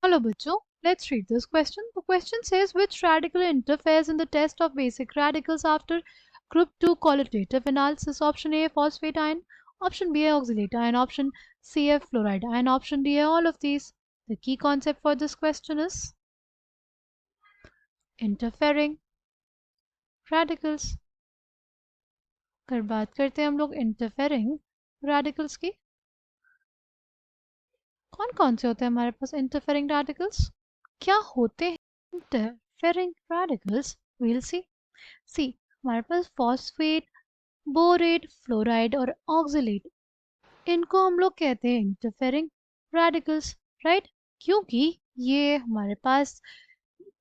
Hello, Bachcho. Let's read this question. The question says which radical interferes in the test of basic radicals after group 2 qualitative analysis? Option A, phosphate ion. Option B, oxalate ion. Option C, fluoride ion. Option D, all of these. The key concept for this question is interfering radicals. अगर बात करते हैं हम लोग interfering radicals की, कौन कौन से होते हैं हमारे पास इंटरफेरिंग रेडिकल्स? क्या होते हैं इंटरफेरिंग रेडिकल्स? वील सी हमारे पास फॉस्फेट, बोरेट, फ्लोराइड और ऑक्सलेट, इनको हम लोग कहते हैं इंटरफेरिंग रेडिकल्स, राइट? क्योंकि ये हमारे पास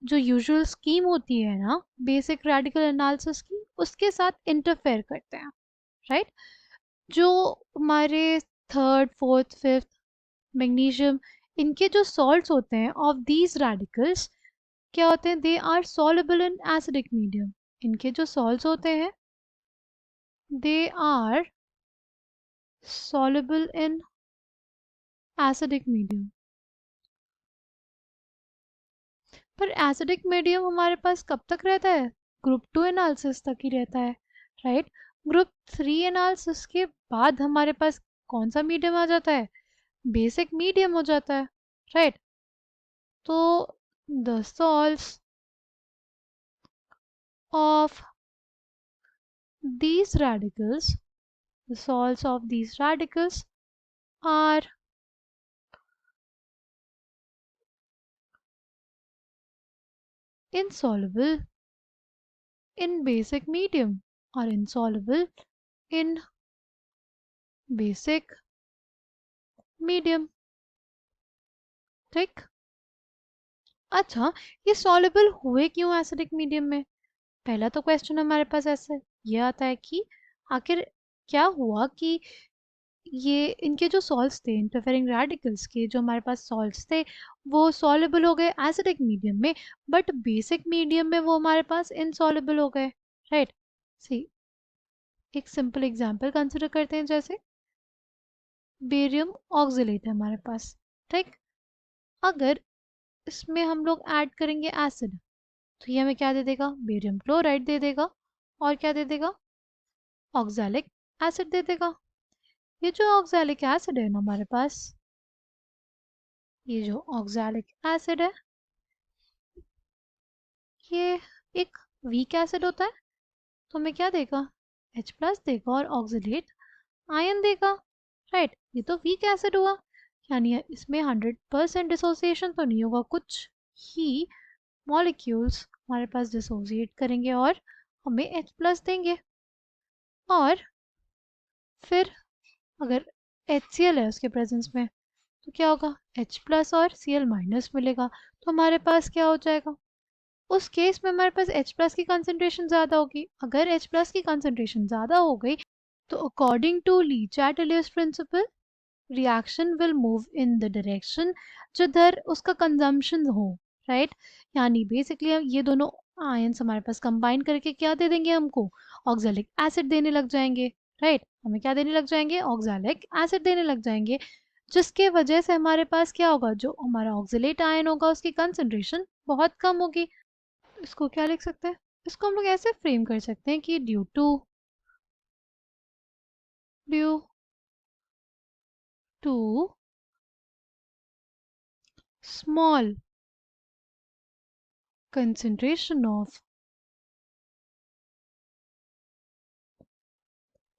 जो यूजुअल स्कीम होती है ना बेसिक रेडिकल एनालिसिस की, उसके साथ इंटरफेयर करते हैं, राइट? जो हमारे थर्ड, फोर्थ, फिफ्थ मैग्नीशियम, इनके जो सॉल्ट्स होते हैं ऑफ दीज रेडिकल्स क्या होते हैं? They are soluble in acidic medium. इनके जो सॉल्ट्स होते हैं they are soluble in acidic medium. पर एसिडिक मीडियम हमारे पास कब तक रहता है? ग्रुप 2 एनालिसिस तक ही रहता है, राइट? ग्रुप 3 एनालिसिस के बाद हमारे पास कौन सा मीडियम आ जाता है? बेसिक मीडियम हो जाता है, राइट? तो the salts of these radicals, the salts of these radicals are insoluble in basic medium or insoluble in basic medium. ठीक. अच्छा, ये सॉल्युबल हुए क्यों एसिडिक मीडियम में? पहला तो क्वेश्चन हमारे पास ऐसा ये आता है कि आखिर क्या हुआ कि ये इनके जो सॉल्ट्स थे इंटरफेरिंग रेडिकल्स के, जो हमारे पास सॉल्ट्स थे वो सॉल्युबल हो गए एसिडिक मीडियम में, बट बेसिक मीडियम में वो हमारे पास इनसॉल्युबल हो गए, राइट? सी एक सिंपल एग्जांपल कंसिडर करते हैं, जैसे बेरियम ऑक्सलेट है हमारे पास, ठीक? अगर इसमें हम लोग ऐड करेंगे एसिड तो ये हमें क्या दे देगा? बेरियम क्लोराइड दे देगा. और क्या दे देगा? ऑक्सैलिक एसिड दे देगा. ये जो ऑक्सैलिक एसिड है ना हमारे पास, ये जो ऑक्सैलिक एसिड है ये एक वीक एसिड होता है, तो हमें क्या देगा? H प्लस देगा और ऑक्सलेट आयन देगा, राइट? ये तो वीक एसिड हुआ, यानी इसमें 100% डिसोसिएशन तो नहीं होगा, कुछ ही मॉलिक्यूल्स हमारे पास डिसोसिएट करेंगे और हमें H प्लस देंगे. और फिर अगर HCl है उसके प्रेजेंस में तो क्या होगा? H प्लस और Cl माइनस मिलेगा, तो हमारे पास क्या हो जाएगा? उस केस में हमारे पास H प्लस की कंसंट्रेशन ज़्यादा होगी. अगर H प्लस की कंसंट्रेशन ज़्यादा हो गई तो according to Le Chatelier's principle reaction will move in the direction जिधर उसका कंजम्पशन हो, राइट? यानी बेसिकली ये दोनों आयंस हमारे पास कंबाइन करके क्या दे देंगे हमको? ऑक्सैलिक एसिड देने लग जाएंगे, राइट? हमें क्या देने लग जाएंगे? ऑक्सैलिक एसिड देने लग जाएंगे, जिसके वजह से हमारे पास क्या होगा? जो हमारा ऑक्सलेट आयन होगा उसकी कंसंट्रेशन बहुत कम होगी. इसको क्या लिख सकते हैं? इसको हम लोग ऐसे फ्रेम कर सकते हैं कि due to small concentration of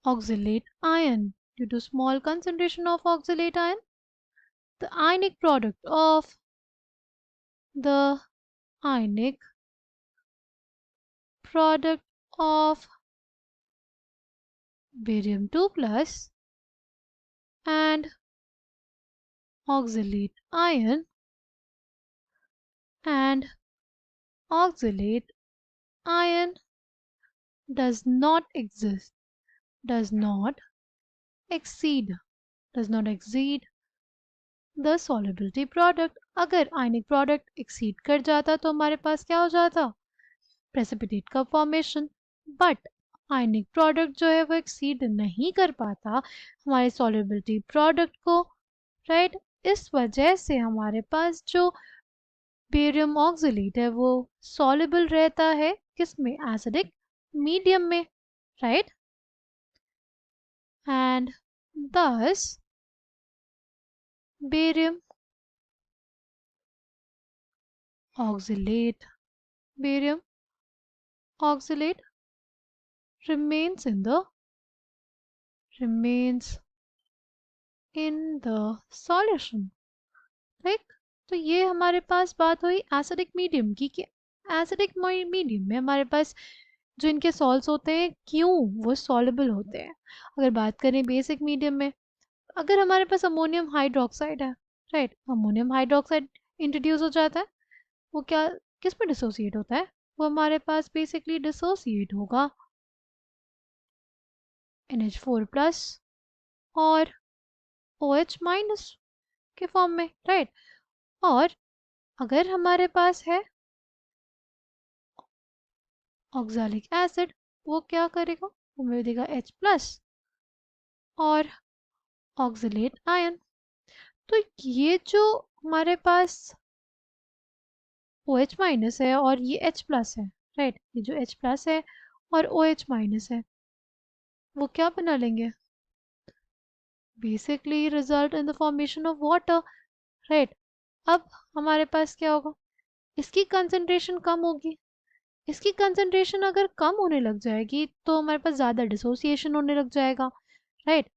oxalate ion, due to small concentration of oxalate ion, the ionic product of the ionic product of barium 2 plus and oxalate ion and oxalate ion does not exist, does not exceed, does not exceed the solubility product. अगर ionic product exceed कर जाता तो हमारे पास क्या हो जाता? Precipitate का formation. But ionic product जो है वो एक्सीड नहीं कर पाता हमारे सॉल्युबिलिटी प्रोडक्ट को, राइट? इस वजह से हमारे पास जो बेरियम ऑक्सलेट है वो सॉल्युबल रहता है किसमें, एसिडिक मीडियम में, right. And thus barium oxalate barium oxalate remains in the solution, ठीक। तो ये हमारे पास बात हुई एसिडिक मीडियम की कि एसिडिक मीडियम में हमारे पास जो इनके सॉल्ट्स होते हैं क्यों वो सॉल्युबल होते हैं। अगर बात करें बेसिक मीडियम में, अगर हमारे पास अमोनियम हाइड्रोक्साइड है, राइट, अमोनियम हाइड्रोक्साइड इंट्रोड्यूस हो जाता है, वो क्या किस में डिसोसिएट होता है, वो हमारे पास बेसिकली डिसोसिएट होगा NH4 प्लस और OH माइनस के फॉर्म में, राइट। और अगर हमारे पास है ऑक्सैलिक एसिड, वो क्या करेगा, वो हमें देगा H प्लस और ऑक्सलेट आयन। तो ये जो हमारे पास OH माइनस है और ये H प्लस है, राइट, ये जो H प्लस है और OH माइनस है वो क्या बना लेंगे, basically result in the formation of water, right. अब हमारे पास क्या होगा, इसकी कंसंट्रेशन कम होगी, इसकी कंसंट्रेशन अगर कम होने लग जाएगी तो हमारे पास ज़्यादा डिसोसिएशन होने लग जाएगा, राइट।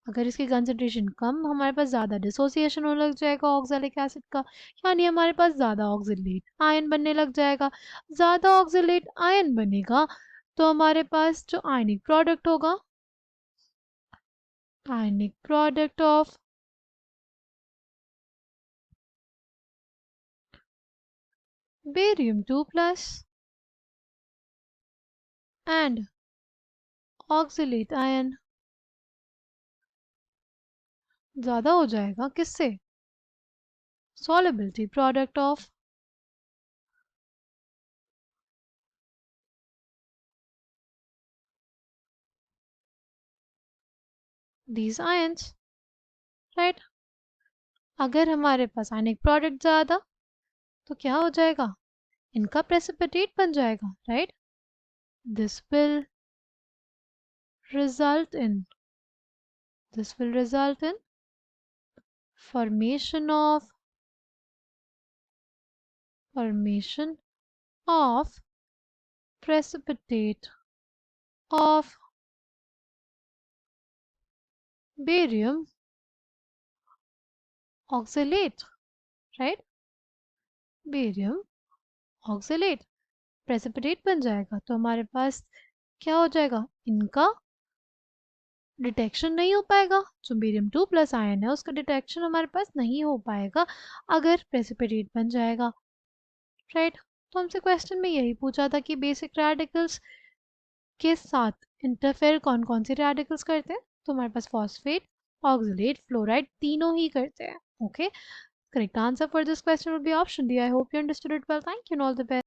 अगर इसकी कंसंट्रेशन कम, हमारे पास ज़्यादा डिसोसिएशन होने लग जाएगा ऑक्सैलिक एसिड का, यानी हमारे पास ज़्यादा ऑक्सलेट आयन बनने लग जाएगा। ज़्यादा ऑक्सलेट आयन बनेगा तो हमारे पास जो आयनिक प्रोडक्ट होगा, ionic product of barium 2 plus and oxalate ion ज़्यादा हो जाएगा किससे, solubility product of these ions, right। अगर हमारे पास आयनिक प्रोडक्ट ज़्यादा तो क्या हो जाएगा, इनका प्रेसिपिटेट बन जाएगा, right. this will result in formation of precipitate of barium oxalate, right, barium oxalate precipitate बन जाएगा तो हमारे पास क्या हो जाएगा, इनका डिटेक्शन नहीं हो पाएगा, जो बेरियम 2 प्लस आयन है उसका डिटेक्शन हमारे पास नहीं हो पाएगा अगर प्रेसिपिटेट बन जाएगा, राइट। तो हमसे क्वेश्चन में यही पूछा था कि बेसिक रेडिकल्स के साथ इंटरफेयर कौन कौन से रेडिकल्स करते हैं, तो हमारे पास फॉस्फेट, ऑक्सलेट, फ्लोराइड तीनों ही करते हैं, okay. Correct answer for this question will be option D. I hope you understood it well, thank you and all the best.